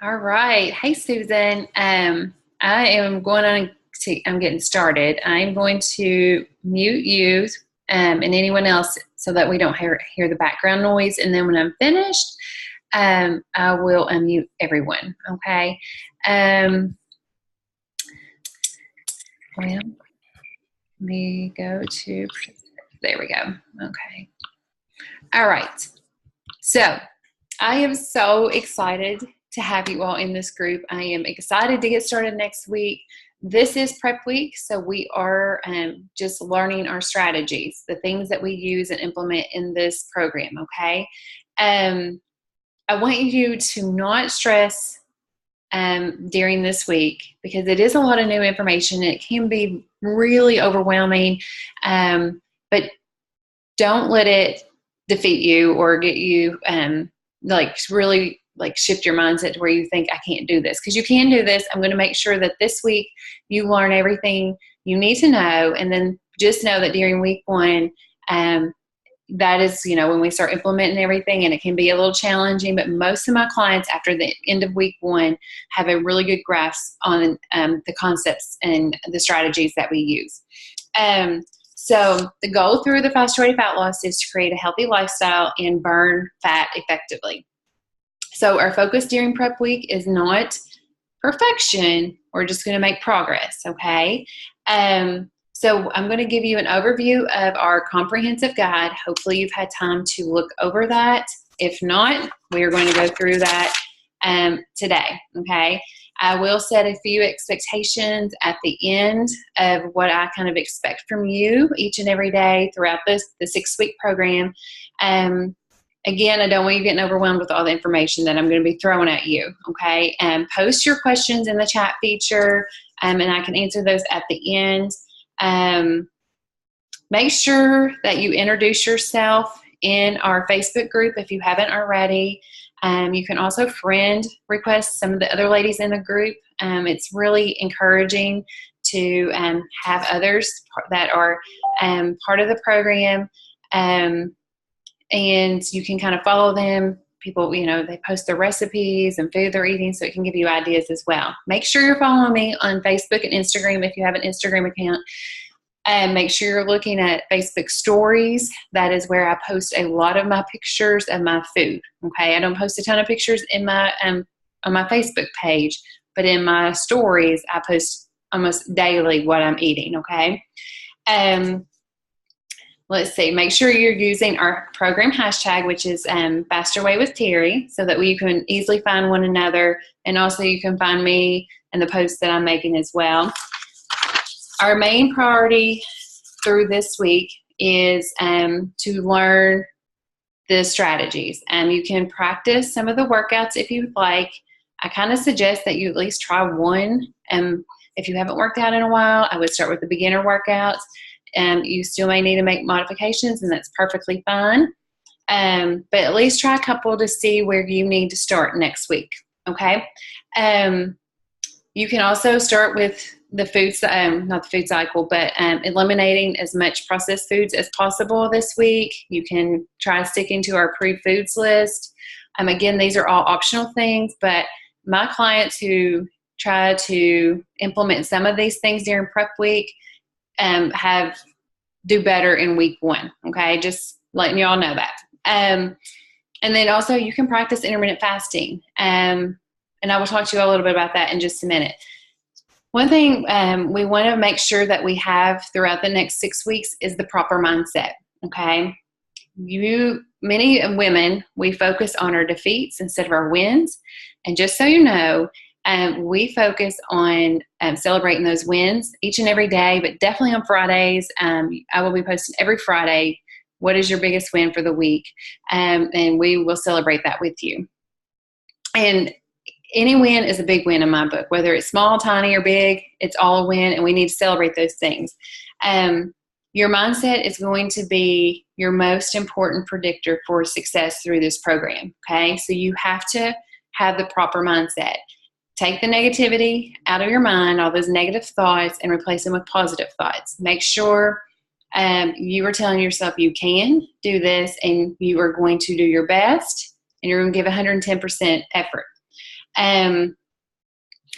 All right. Hey, Susan. I am going on I'm getting started. I'm going to mute you and anyone else so that we don't hear the background noise. And then when I'm finished, I will unmute everyone. Okay. Well, let me go to, there we go. Okay. All right. So I am so excited to have you all in this group. I am excited to get started next week. This is prep week, so we are just learning our strategies, the things that we use and implement in this program, okay? I want you to not stress during this week because it is a lot of new information. It can be really overwhelming, but don't let it defeat you or get you really shift your mindset to where you think I can't do this, because you can do this. I'm going to make sure that this week you learn everything you need to know, and then just know that during week one, that is, when we start implementing everything, and it can be a little challenging, but most of my clients after the end of week one have a really good grasp on the concepts and the strategies that we use. So the goal through the Faster Way to Fat Loss is to create a healthy lifestyle and burn fat effectively. So our focus during prep week is not perfection. We're just going to make progress, okay? So I'm going to give you an overview of our comprehensive guide. Hopefully you've had time to look over that. If not, we are going to go through that today, okay? I will set a few expectations at the end of what I kind of expect from you each and every day throughout the 6-week program. Again, I don't want you getting overwhelmed with all the information that I'm going to be throwing at you, okay? Post your questions in the chat feature, and I can answer those at the end. Make sure that you introduce yourself in our Facebook group if you haven't already. You can also friend request some of the other ladies in the group. It's really encouraging to have others that are part of the program, and you can kind of follow them. People, they post their recipes and food they're eating, so it can give you ideas as well. Make sure you're following me on Facebook and Instagram if you have an Instagram account. And make sure you're looking at Facebook stories. That is where I post a lot of my pictures of my food. Okay, I don't post a ton of pictures in my on my Facebook page, but in my stories, I post almost daily what I'm eating. Okay, let's see. Make sure you're using our program hashtag, which is Faster Way with Terry, so that you can easily find one another, and also you can find me and the posts that I'm making as well. Our main priority through this week is to learn the strategies. You can practice some of the workouts if you'd like. I kind of suggest that you at least try one. If you haven't worked out in a while, I would start with the beginner workouts. You still may need to make modifications, and that's perfectly fine. But at least try a couple to see where you need to start next week, okay? You can also start with the food, not the food cycle, but eliminating as much processed foods as possible this week. You can try sticking to our approved foods list. Again, these are all optional things, but my clients who try to implement some of these things during prep week do better in week one, okay? Just letting you all know that. And then also you can practice intermittent fasting. And I will talk to you a little bit about that in just a minute. One thing we want to make sure that we have throughout the next 6 weeks is the proper mindset, okay? Many women, we focus on our defeats instead of our wins. And just so you know, we focus on celebrating those wins each and every day, but definitely on Fridays. I will be posting every Friday, what is your biggest win for the week? And we will celebrate that with you. And any win is a big win in my book, whether it's small, tiny, or big, it's all a win, and we need to celebrate those things. Your mindset is going to be your most important predictor for success through this program, okay? So you have to have the proper mindset. Take the negativity out of your mind, all those negative thoughts, and replace them with positive thoughts. Make sure you are telling yourself you can do this, and you are going to do your best, and you're going to give 110% effort.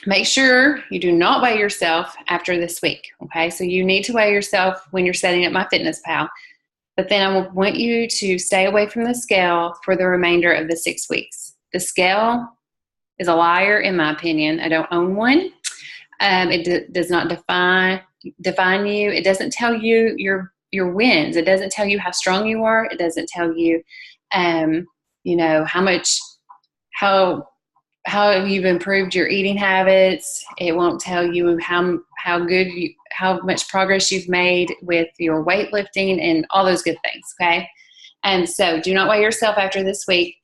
Make sure you do not weigh yourself after this week, okay? So you need to weigh yourself when you're setting up MyFitnessPal, but then I want you to stay away from the scale for the remainder of the 6 weeks. The scale is a liar, in my opinion. I don't own one. It does not define you. It doesn't tell you your wins. It doesn't tell you how strong you are. It doesn't tell you, how you've improved your eating habits. It won't tell you how much progress you've made with your weightlifting and all those good things. Okay, and so do not weigh yourself after this week.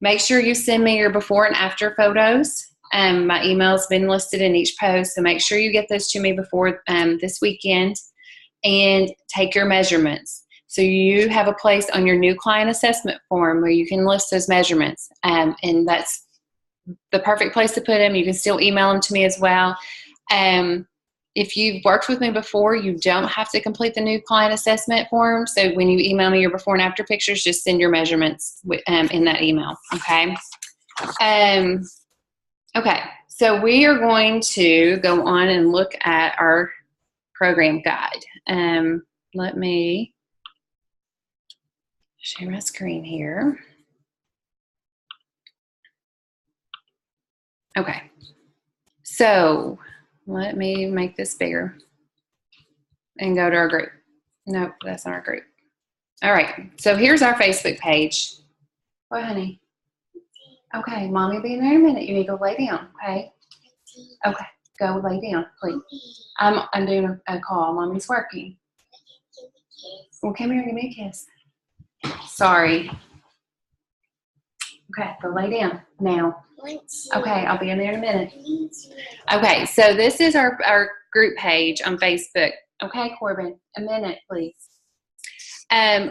Make sure you send me your before and after photos. My email's been listed in each post, so make sure you get those to me before this weekend, and take your measurements. So you have a place on your new client assessment form where you can list those measurements, and that's the perfect place to put them. You can still email them to me as well. If you've worked with me before, you don't have to complete the new client assessment form. So when you email me your before and after pictures, just send your measurements in that email, okay? Okay, so we are going to go on and look at our program guide. Let me share my screen here. Okay, so let me make this bigger and go to our group. Nope, that's not our group. All right, so here's our Facebook page. What, honey? Okay, Mommy will be in there in a minute. You need to go lay down, okay? Okay, go lay down, please. I'm doing a call. Mommy's working. Well, come here and give me a kiss. Sorry. Okay, go lay down now. Okay, I'll be in there in a minute. Okay, so this is our group page on Facebook. Okay, Corbin, a minute, please.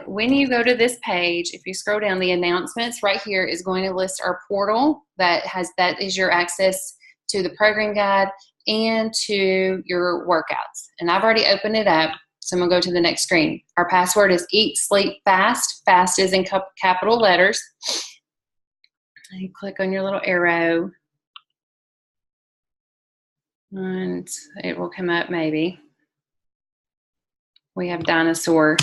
When you go to this page, if you scroll down, the announcements right here is going to list our portal that is your access to the program guide and to your workouts. And I've already opened it up, so I'm gonna go to the next screen. Our password is Eat, Sleep, Fast. Fast is in capital letters. You click on your little arrow, and it will come up maybe. We have dinosaur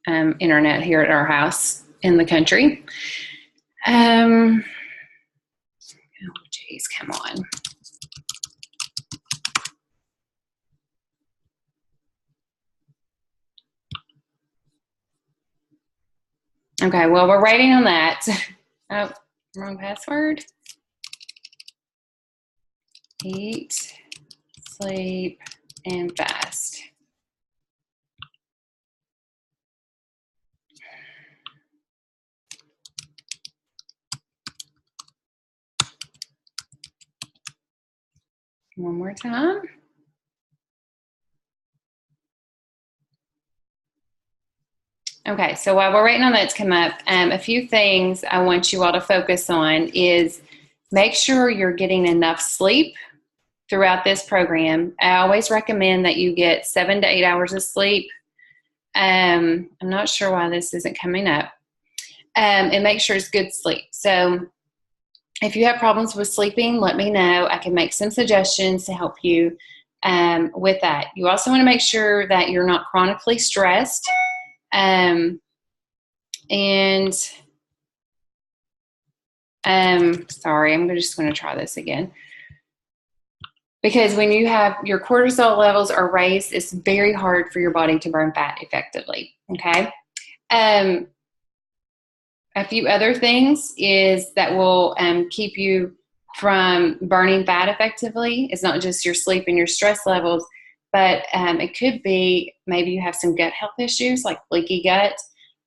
internet here at our house in the country. Oh, geez, come on. Okay, well, we're waiting on that. Oh, wrong password. Eat, sleep, and fast. One more time. Okay, so while we're waiting on that to come up, a few things I want you all to focus on is make sure you're getting enough sleep throughout this program. I always recommend that you get 7 to 8 hours of sleep. I'm not sure why this isn't coming up. And make sure it's good sleep. So if you have problems with sleeping, let me know. I can make some suggestions to help you with that. You also want to make sure that you're not chronically stressed. Sorry, I'm just going to try this again. Because when you have your cortisol levels are raised, it's very hard for your body to burn fat effectively, okay? A few other things is that will keep you from burning fat effectively. It's not just your sleep and your stress levels, but it could be maybe you have some gut health issues like leaky gut.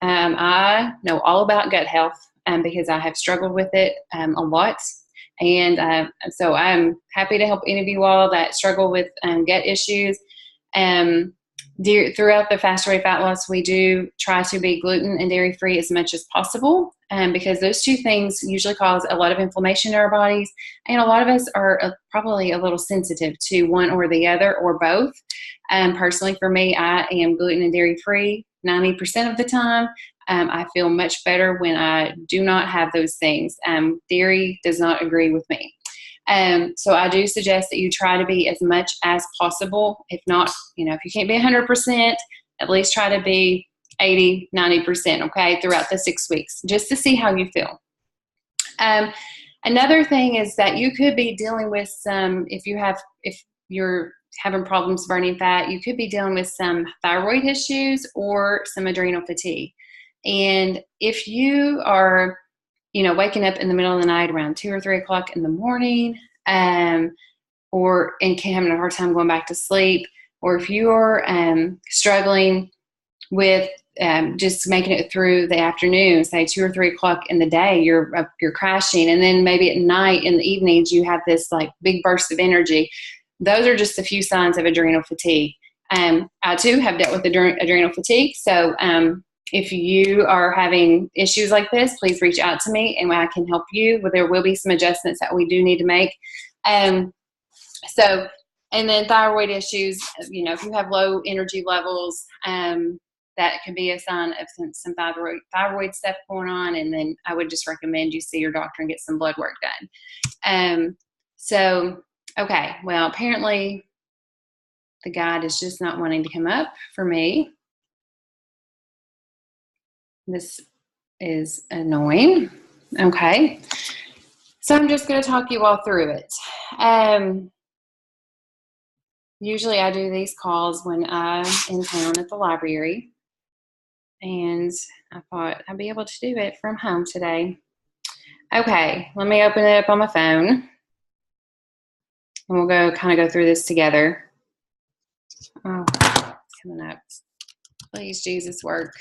I know all about gut health because I have struggled with it a lot. And so I'm happy to help any of you all that struggle with gut issues. Throughout the Fast Away Fat Loss, we do try to be gluten and dairy free as much as possible because those two things usually cause a lot of inflammation in our bodies, and a lot of us are probably a little sensitive to one or the other or both. Personally, for me, I am gluten and dairy free, 90% of the time. I feel much better when I do not have those things. Dairy does not agree with me. So I do suggest that you try to be as much as possible. If not, if you can't be 100%, at least try to be 80, 90%, okay, throughout the 6 weeks, just to see how you feel. Another thing is that you could be dealing with if you're having problems burning fat, you could be dealing with some thyroid issues or some adrenal fatigue. And if you are, waking up in the middle of the night around 2 or 3 o'clock in the morning, or having a hard time going back to sleep, or if you're struggling with just making it through the afternoon, say 2 or 3 o'clock in the day, you're crashing, and then maybe at night in the evenings you have this like big burst of energy. Those are just a few signs of adrenal fatigue. I too have dealt with adrenal fatigue, so if you are having issues like this, please reach out to me and I can help you. There will be some adjustments that we do need to make. And then thyroid issues, if you have low energy levels, that could be a sign of some thyroid stuff going on. And then I would just recommend you see your doctor and get some blood work done. Okay, well, apparently the guide is just not wanting to come up for me. This is annoying. Okay, so I'm just going to talk you all through it. Usually I do these calls when I'm in town at the library, and I thought I'd be able to do it from home today. Okay, let me open it up on my phone, and we'll go through this together. Oh, it's coming up. Please, Jesus, work.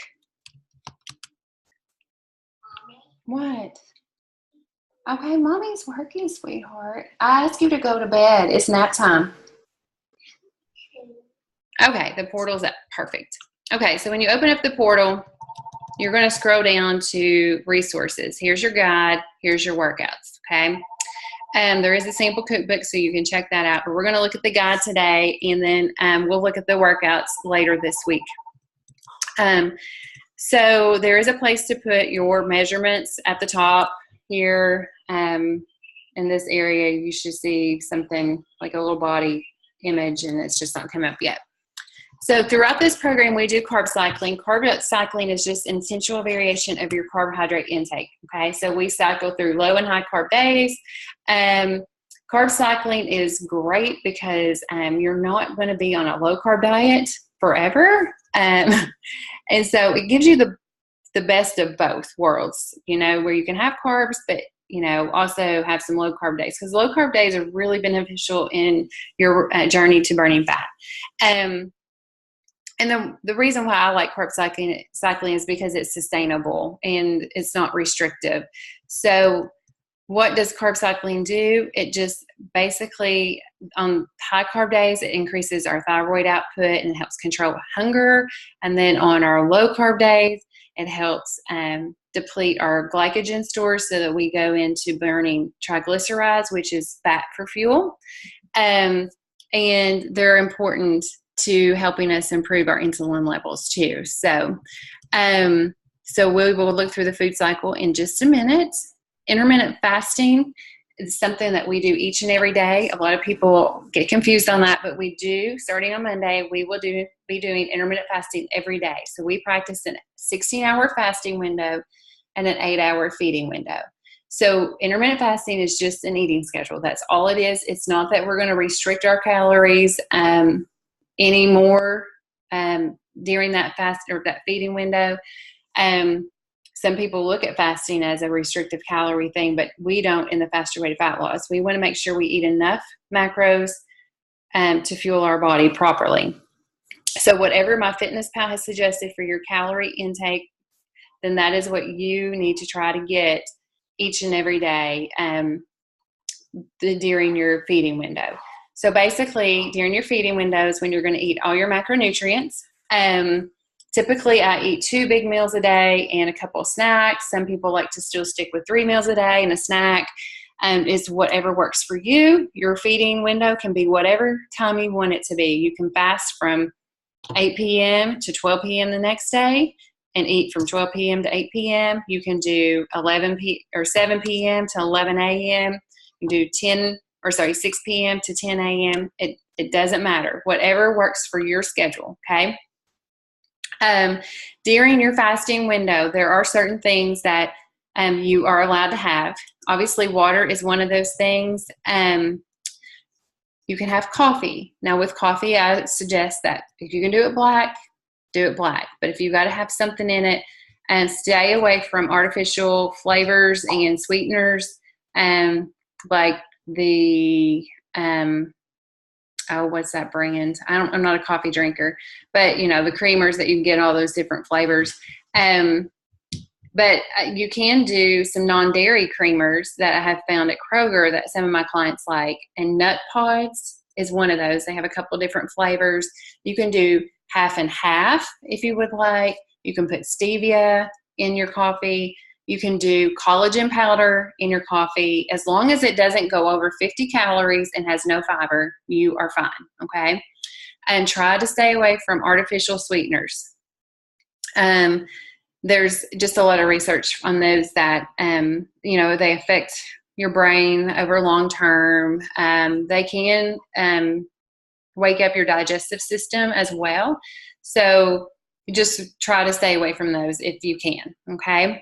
What? Okay, mommy's working, sweetheart. I asked you to go to bed. It's nap time. Okay, the portal's up. Perfect. Okay, so when you open up the portal, you're going to scroll down to resources. Here's your guide. Here's your workouts, okay? There is a sample cookbook, so you can check that out. But we're going to look at the guide today, and then we'll look at the workouts later this week. So there is a place to put your measurements at the top here. In this area, you should see something like a little body image, and it's just not come up yet. So throughout this program, we do carb cycling. Carb cycling is just intentional variation of your carbohydrate intake, okay? So we cycle through low and high carb days. Carb cycling is great because you're not going to be on a low carb diet forever. And so it gives you the best of both worlds, where you can have carbs, but, also have some low carb days, because low carb days are really beneficial in your journey to burning fat. And the reason why I like carb cycling is because it's sustainable and it's not restrictive. So what does carb cycling do? It just basically, on high carb days, it increases our thyroid output and helps control hunger. And then on our low carb days, it helps deplete our glycogen stores so that we go into burning triglycerides, which is fat for fuel. And they're important to helping us improve our insulin levels too. So we will look through the food cycle in just a minute. Intermittent fasting is something that we do each and every day. A lot of people get confused on that, but we do, starting on Monday, we will be doing intermittent fasting every day. So we practice a 16-hour fasting window and an 8-hour feeding window. So intermittent fasting is just an eating schedule. That's all it is. It's not that we're going to restrict our calories anymore during that fast or that feeding window. Some people look at fasting as a restrictive calorie thing, but we don't in the Faster Way to Fat Loss. We want to make sure we eat enough macros to fuel our body properly. So whatever MyFitnessPal has suggested for your calorie intake, then that is what you need to try to get each and every day during your feeding window. So basically, during your feeding windows, when you're going to eat all your macronutrients, typically I eat 2 big meals a day and a couple of snacks. Some people like to still stick with 3 meals a day and a snack. It's whatever works for you. Your feeding window can be whatever time you want it to be. You can fast from 8 p.m. to 12 p.m. the next day and eat from 12 p.m. to 8 p.m. You can do 7 p.m. to 11 a.m. You can do 6 p.m. to 10 a.m. It doesn't matter. Whatever works for your schedule, okay? During your fasting window, there are certain things that you are allowed to have. Obviously, water is one of those things. You can have coffee. Now, with coffee, I suggest that if you can do it black, do it black. But if you got to have something in it, and stay away from artificial flavors and sweeteners, like the what's that brand? I'm not a coffee drinker, but you know, the creamers that you can get, all those different flavors. But you can do some non-dairy creamers that I have found at Kroger that some of my clients like. And Nut Pods is one of those. They have a couple different flavors. You can do half and half if you would like. You can put stevia in your coffee. You can do collagen powder in your coffee. As long as it doesn't go over 50 calories and has no fiber, you are fine, okay? And try to stay away from artificial sweeteners. There's just a lot of research on those that, you know, they affect your brain over long term. They can wake up your digestive system as well. So just try to stay away from those if you can, okay?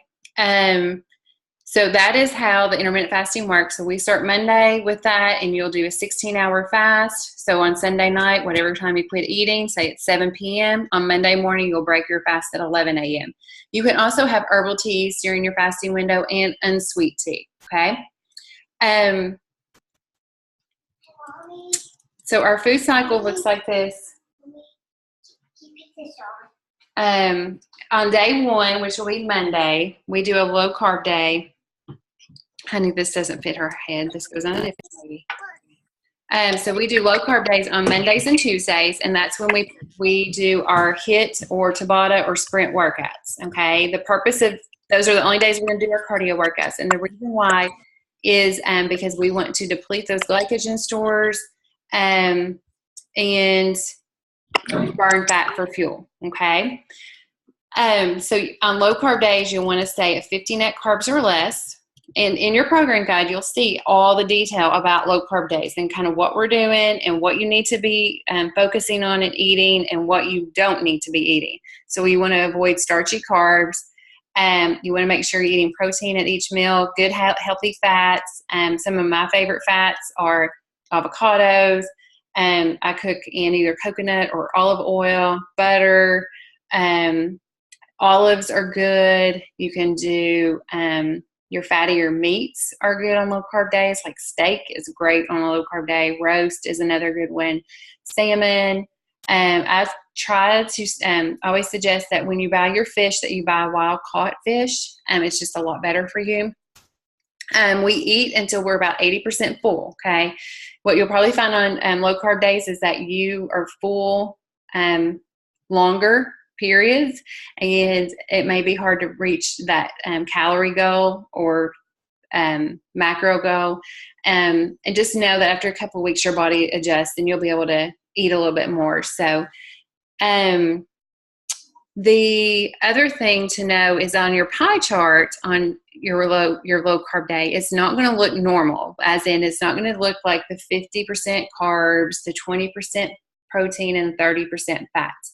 So that is how the intermittent fasting works. So we start Monday with that, and you'll do a 16-hour fast. So on Sunday night, whatever time you quit eating, say it's 7 p.m. On Monday morning, you'll break your fast at 11 a.m. You can also have herbal teas during your fasting window and unsweet tea, okay? So our food cycle looks like this. On day 1, which will be Monday, we do a low-carb day. Honey, this doesn't fit her head. This goes on a different lady. So we do low-carb days on Mondays and Tuesdays, and that's when we do our HIIT or Tabata or sprint workouts, okay? The purpose of those are the only days we're going to do our cardio workouts, and the reason why is because we want to deplete those glycogen stores and burn fat for fuel, okay? So on low-carb days, you'll want to stay at 50 net carbs or less. And in your program guide, you'll see all the detail about low-carb days and kind of what we're doing and what you need to be focusing on and eating and what you don't need to be eating. So you want to avoid starchy carbs. You want to make sure you're eating protein at each meal, good healthy fats. Some of my favorite fats are avocados. I cook in either coconut or olive oil, butter. Olives are good. You can do your fattier meats are good on low-carb days, like steak is great on a low-carb day. Roast is another good one. Salmon. I've tried to always suggest that when you buy your fish that you buy wild-caught fish. It's just a lot better for you. We eat until we're about 80% full, okay? What you'll probably find on low-carb days is that you are full longer periods, and it may be hard to reach that calorie goal or macro goal. And just know that after a couple of weeks, your body adjusts and you'll be able to eat a little bit more. So the other thing to know is on your pie chart on your low carb day, it's not going to look normal, as in it's not going to look like the 50% carbs, the 20% protein, and 30% fats.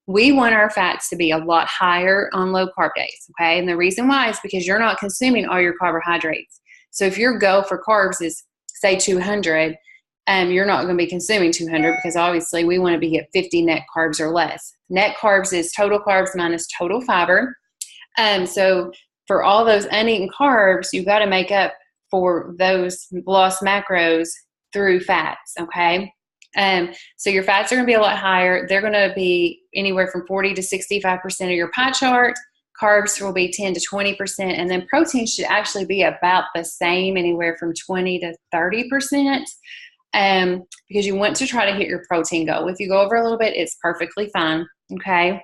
We want our fats to be a lot higher on low carb days, okay? And the reason why is because you're not consuming all your carbohydrates. So if your goal for carbs is, say, 200, you're not going to be consuming 200 because obviously we want to be at 50 net carbs or less. Net carbs is total carbs minus total fiber. So for all those uneaten carbs, you've got to make up for those lost macros through fats, okay? So your fats are going to be a lot higher. They're going to be anywhere from 40 to 65% of your pie chart. Carbs will be 10 to 20%, and then protein should actually be about the same, anywhere from 20 to 30%, because you want to try to hit your protein goal. If you go over a little bit, it's perfectly fine, okay?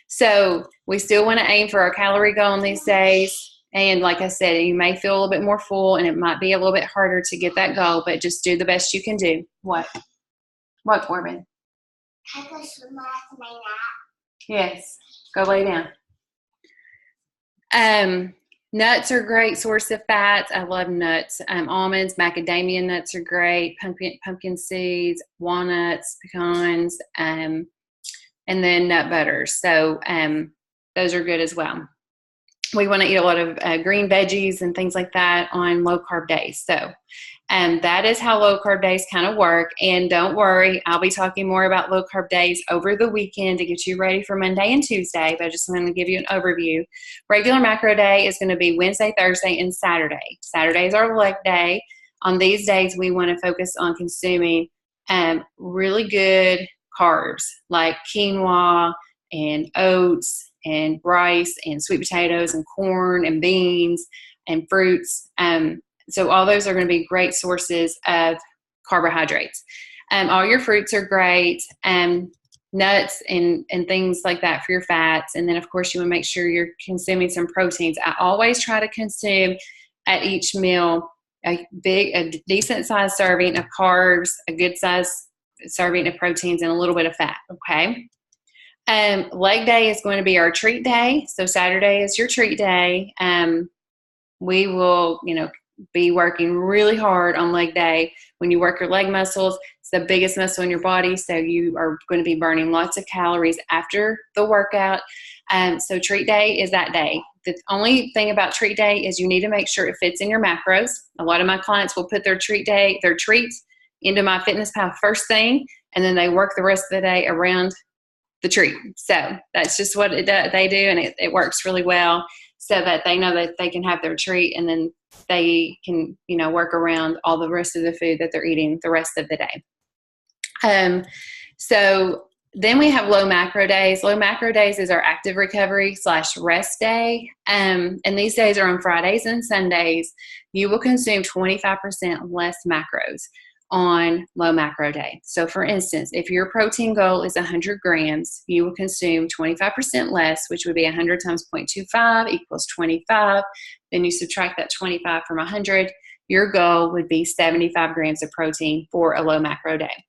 So we still want to aim for our calorie goal on these days. And like I said, you may feel a little bit more full and it might be a little bit harder to get that goal, but just do the best you can do. What, Corbin? I go swim after my nap. Yes. Go lay down. Nuts are a great source of fats. I love nuts. Almonds, macadamia nuts are great. Pumpkin seeds, walnuts, pecans, and then nut butters. So those are good as well. We want to eat a lot of green veggies and things like that on low carb days. So that is how low carb days kind of work. And don't worry, I'll be talking more about low carb days over the weekend to get you ready for Monday and Tuesday, but I just want to give you an overview. Regular macro day is going to be Wednesday, Thursday, and Saturday. Saturday is our leg day. On these days, we want to focus on consuming really good carbs like quinoa and oats and rice and sweet potatoes and corn and beans and fruits. So all those are going to be great sources of carbohydrates. All your fruits are great, nuts and things like that for your fats. And then, of course, you want to make sure you're consuming some proteins. I always try to consume at each meal a decent sized serving of carbs, a good sized serving of proteins, and a little bit of fat, okay? Leg day is going to be our treat day. So Saturday is your treat day. We will, be working really hard on leg day. When you work your leg muscles, it's the biggest muscle in your body. So you are going to be burning lots of calories after the workout. So treat day is that day. The only thing about treat day is you need to make sure it fits in your macros. A lot of my clients will put their treats into MyFitnessPal first thing, and then they work the rest of the day around the treat. So that's just what they do, and it works really well so that they know that they can have their treat, and then they can, work around all the rest of the food that they're eating the rest of the day. So then we have low macro days. Low macro days is our active recovery / rest day. And these days are on Fridays and Sundays. You will consume 25% less macros on low macro day. So for instance, if your protein goal is 100 grams, you will consume 25% less, which would be 100 times 0.25 equals 25. Then you subtract that 25 from 100. Your goal would be 75 grams of protein for a low macro day.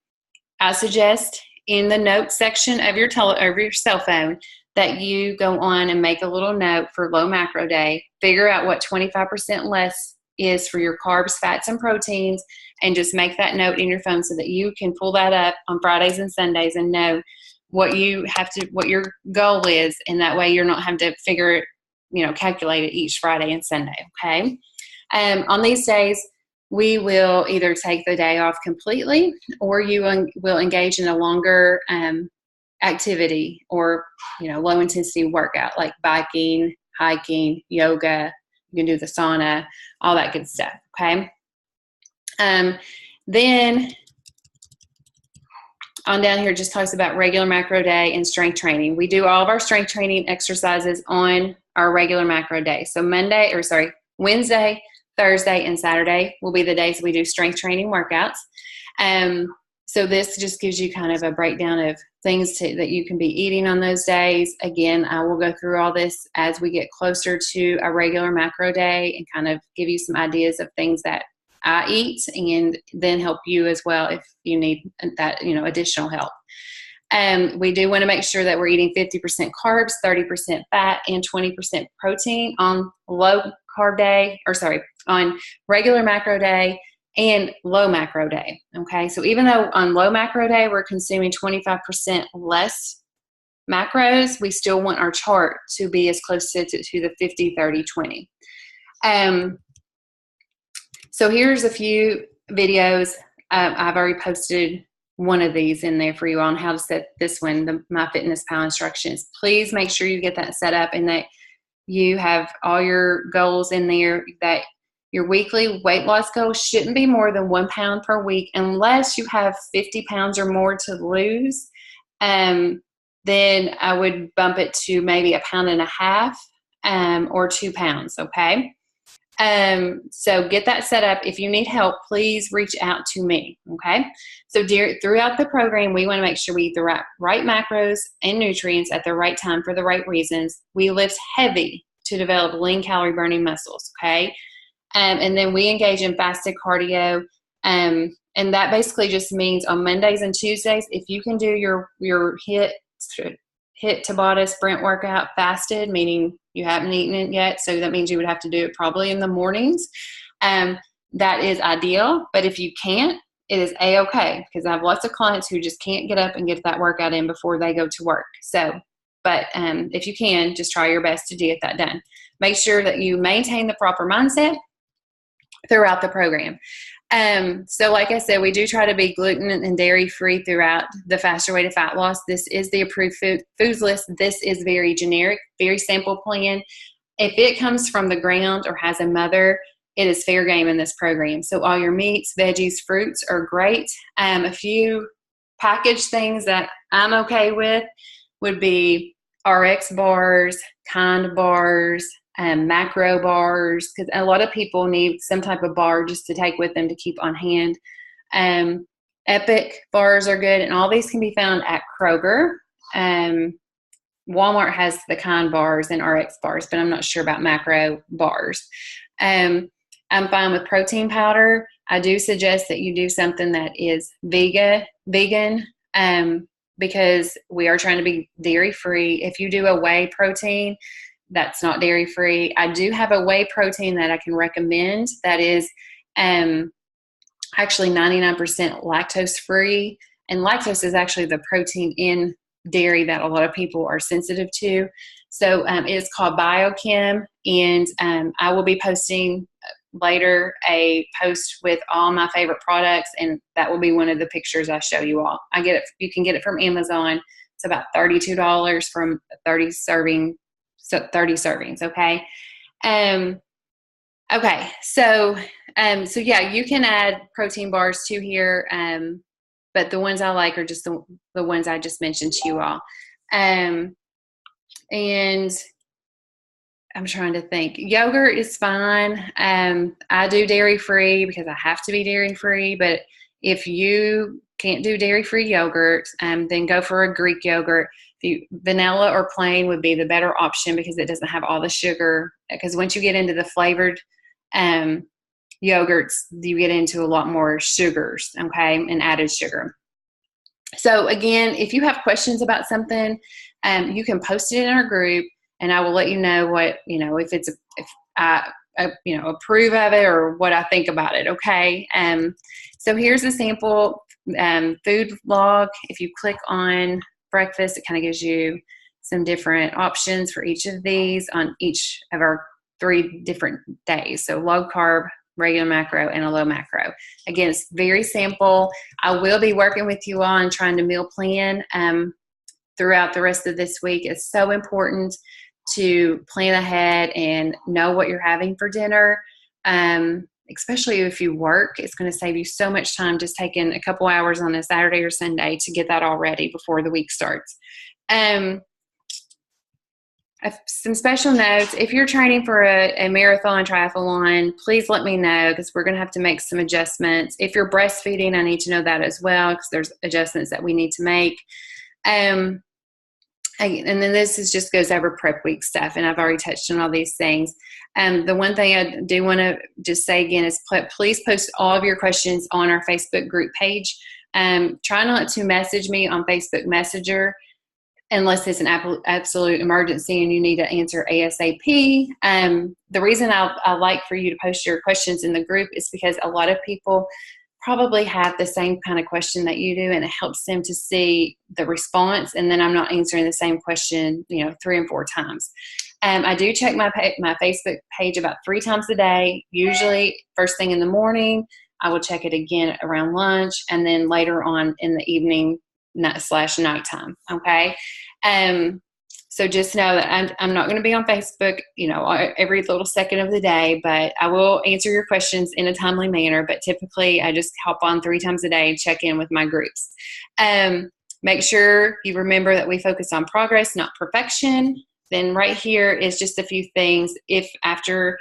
I suggest in the notes section of your cell phone that you go on and make a little note for low macro day. Figure out what 25% less is for your carbs, fats, and proteins, and just make that note in your phone so that you can pull that up on Fridays and Sundays and know what your goal is, and that way you're not having to figure it, calculate it each Friday and Sunday, okay? On these days, we will either take the day off completely, or you will engage in a longer activity or, low intensity workout like biking, hiking, yoga. You can do the sauna, all that good stuff, okay? Then on down here just talks about regular macro day and strength training. We do all of our strength training exercises on our regular macro day. So Wednesday, Thursday, and Saturday will be the days we do strength training workouts. So this just gives you kind of a breakdown of things that you can be eating on those days. Again, I will go through all this as we get closer to a regular macro day and kind of give you some ideas of things that I eat, and then help you as well if you need that, additional help. We do want to make sure that we're eating 50% carbs, 30% fat, and 20% protein on on regular macro day and low macro day. Okay, so even though on low macro day we're consuming 25% less macros, we still want our chart to be as close to the 50, 30, 20. So here's a few videos. I've already posted one of these in there for you on how to set this one, the MyFitnessPal instructions. Please make sure you get that set up and that you have all your goals in there, that your weekly weight loss goal shouldn't be more than 1 pound per week unless you have 50 pounds or more to lose. Then I would bump it to maybe 1.5 pounds or 2 pounds, okay? So get that set up. If you need help, please reach out to me, okay? So throughout the program, we want to make sure we eat the right macros and nutrients at the right time for the right reasons. We lift heavy to develop lean calorie burning muscles, okay? And then we engage in fasted cardio And that basically just means on Mondays and Tuesdays, if you can do your HIIT Tabata sprint workout fasted, meaning you haven't eaten it yet, so that means you would have to do it probably in the mornings. That is ideal, but if you can't, it is A-okay, because I have lots of clients who just can't get up and get that workout in before they go to work. So, but if you can, just try your best to get that done. Make sure that you maintain the proper mindset throughout the program. So like I said, we do try to be gluten and dairy free throughout the Faster Way to Fat Loss. This is the approved foods list. This is very generic, very simple plan. If it comes from the ground or has a mother, it is fair game in this program. So all your meats, veggies, fruits are great. A few packaged things that I'm okay with would be RX bars, Kind bars, macro bars, because a lot of people need some type of bar just to take with them to keep on hand. Epic bars are good, and all these can be found at Kroger. Walmart has the Kind bars and RX bars, but I'm not sure about macro bars. I'm fine with protein powder. I do suggest that you do something that is vegan, because we are trying to be dairy free. If you do a whey protein, that's not dairy free. I do have a whey protein that I can recommend that is actually 99% lactose free. And lactose is actually the protein in dairy that a lot of people are sensitive to. So it's called Biochem, and I will be posting later a post with all my favorite products, and that will be one of the pictures I show you all. You can get it from Amazon. It's about $32 from 30 servings. Okay. Okay. So yeah, you can add protein bars to here. But the ones I like are just the ones I just mentioned to you all. And I'm trying to think. Yogurt is fine. I do dairy-free because I have to be dairy-free. But if you can't do dairy-free yogurt, then go for a Greek yogurt. Vanilla or plain would be the better option because it doesn't have all the sugar. Because once you get into the flavored yogurts, you get into a lot more sugars, okay, and added sugar. So again, if you have questions about something, you can post it in our group, and I will let you know what, if I approve of it or what I think about it. Okay. So here's a sample food log. If you click on breakfast, it kind of gives you some different options for each of these on each of our 3 different days. So low carb, regular macro, and a low macro. Again, it's very simple. I will be working with you on trying to meal plan throughout the rest of this week. It's so important to plan ahead and know what you're having for dinner, especially if you work. It's going to save you so much time just taking a couple hours on a Saturday or Sunday to get that all ready before the week starts. Some special notes. If you're training for a marathon, triathlon, please let me know because we're going to have to make some adjustments. If you're breastfeeding, I need to know that as well because there's adjustments that we need to make. And then this just goes over prep week stuff, and I've already touched on all these things. The one thing I do want to just say again is please post all of your questions on our Facebook group page. Try not to message me on Facebook Messenger unless it's an absolute emergency and you need to answer ASAP. The reason I like for you to post your questions in the group is because a lot of people probably have the same kind of question that you do, and it helps them to see the response, and then I'm not answering the same question 3 and 4 times. I do check my Facebook page about 3 times a day, usually first thing in the morning. I will check it again around lunch, and then later on in the evening / nighttime. Okay. So just know that I'm not going to be on Facebook, every little second of the day, but I will answer your questions in a timely manner. But typically I just hop on 3 times a day and check in with my groups. Make sure you remember that we focus on progress, not perfection. Then right here is just a few things. If after,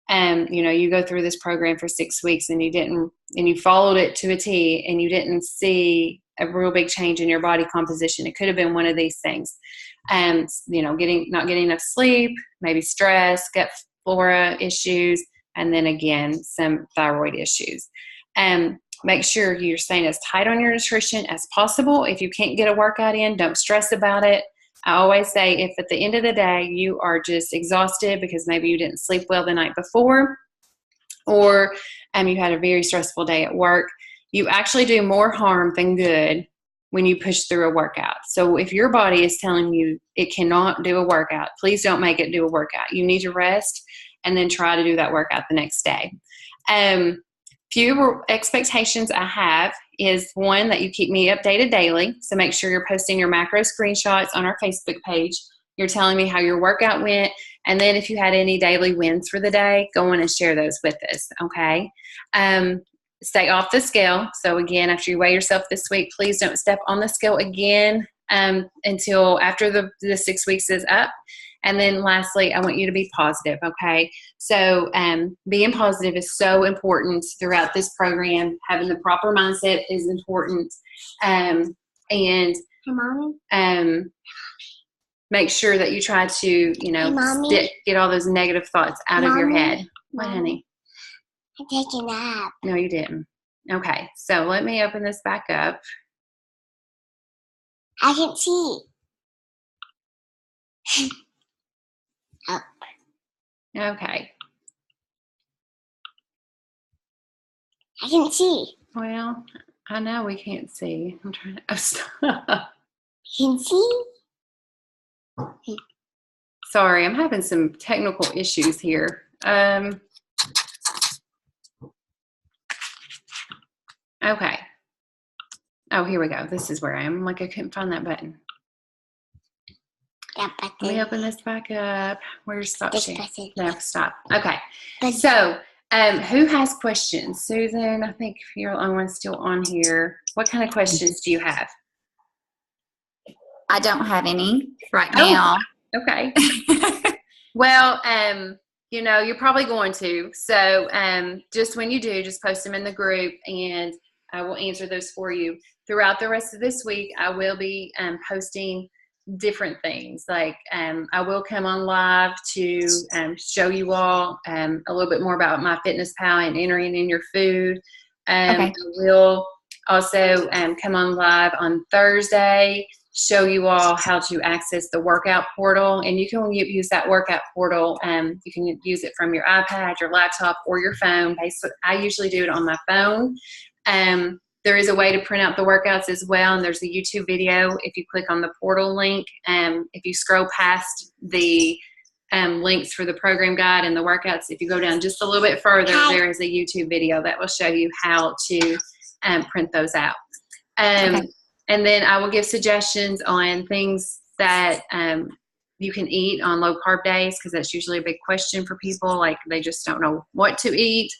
you go through this program for 6 weeks and you followed it to a T and you didn't see a real big change in your body composition, it could have been one of these things. Not getting enough sleep, maybe stress, gut flora issues, and then again, some thyroid issues. make sure you're staying as tight on your nutrition as possible. If you can't get a workout in, don't stress about it. I always say if at the end of the day you are just exhausted because maybe you didn't sleep well the night before, or you had a very stressful day at work, you actually do more harm than good when you push through a workout. So if your body is telling you it cannot do a workout, please don't make it do a workout. You need to rest and then try to do that workout the next day. Few expectations I have is, one, that you keep me updated daily. So make sure you're posting your macro screenshots on our Facebook page. You're telling me how your workout went. And then if you had any daily wins for the day, go on and share those with us, okay? Stay off the scale. So again, after you weigh yourself this week, please don't step on the scale again until after the 6 weeks is up. And then lastly, I want you to be positive, okay? So being positive is so important throughout this program. Having the proper mindset is important. And make sure that you try to, get all those negative thoughts out of your head. What, honey? I'm taking a nap. No, you didn't. Okay, so let me open this back up. I can see. Up. Okay. I can see. Well, I know we can't see. I'm trying to stop. You can see? Sorry, I'm having some technical issues here. Okay. Oh, here we go. This is where I am. Like, I couldn't find that button. That button. Let me open this back up. Where's stop This share? button. No, stop. Okay. But- So, who has questions? Susan, I think you're the only one still on here. What kind of questions do you have? I don't have any right Oh. now. Okay. Well, you're probably going to. So just when you do, just post them in the group and I will answer those for you. Throughout the rest of this week, I will be posting different things. Like I will come on live to show you all a little bit more about MyFitnessPal and entering in your food. Okay. I will also come on live on Thursday, show you all how to access the workout portal, and you can use that workout portal. You can use it from your iPad, your laptop, or your phone. Basically, I usually do it on my phone. There is a way to print out the workouts as well, and there's a YouTube video if you click on the portal link. If you scroll past the links for the program guide and the workouts, if you go down just a little bit further, there is a YouTube video that will show you how to print those out. Okay. And then I will give suggestions on things that you can eat on low carb days, because that's usually a big question for people. Like they just don't know what to eat.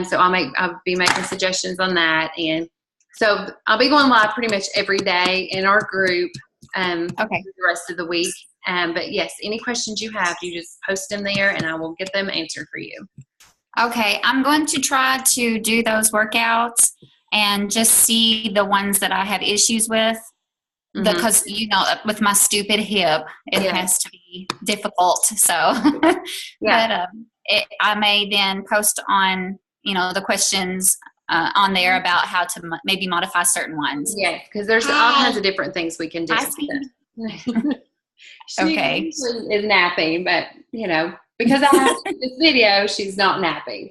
So I'll be making suggestions on that. And so I'll be going live pretty much every day in our group Okay. the rest of the week. But yes, any questions you have, you just post them there and I will get them answered for you. Okay. I'm going to try to do those workouts and just see the ones that I have issues with. Mhm. Because, with my stupid hip, it Yeah. has to be difficult. So, Yeah. but I may then post on, the questions on there about how to maybe modify certain ones. Yes, because there's all kinds of different things we can do. I see. She Okay. usually is napping, but because I have this video, she's not napping.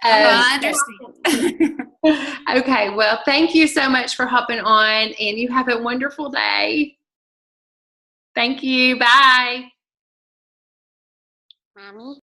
I understand. Okay, well, thank you so much for hopping on, and you have a wonderful day. Thank you. Bye. Mommy?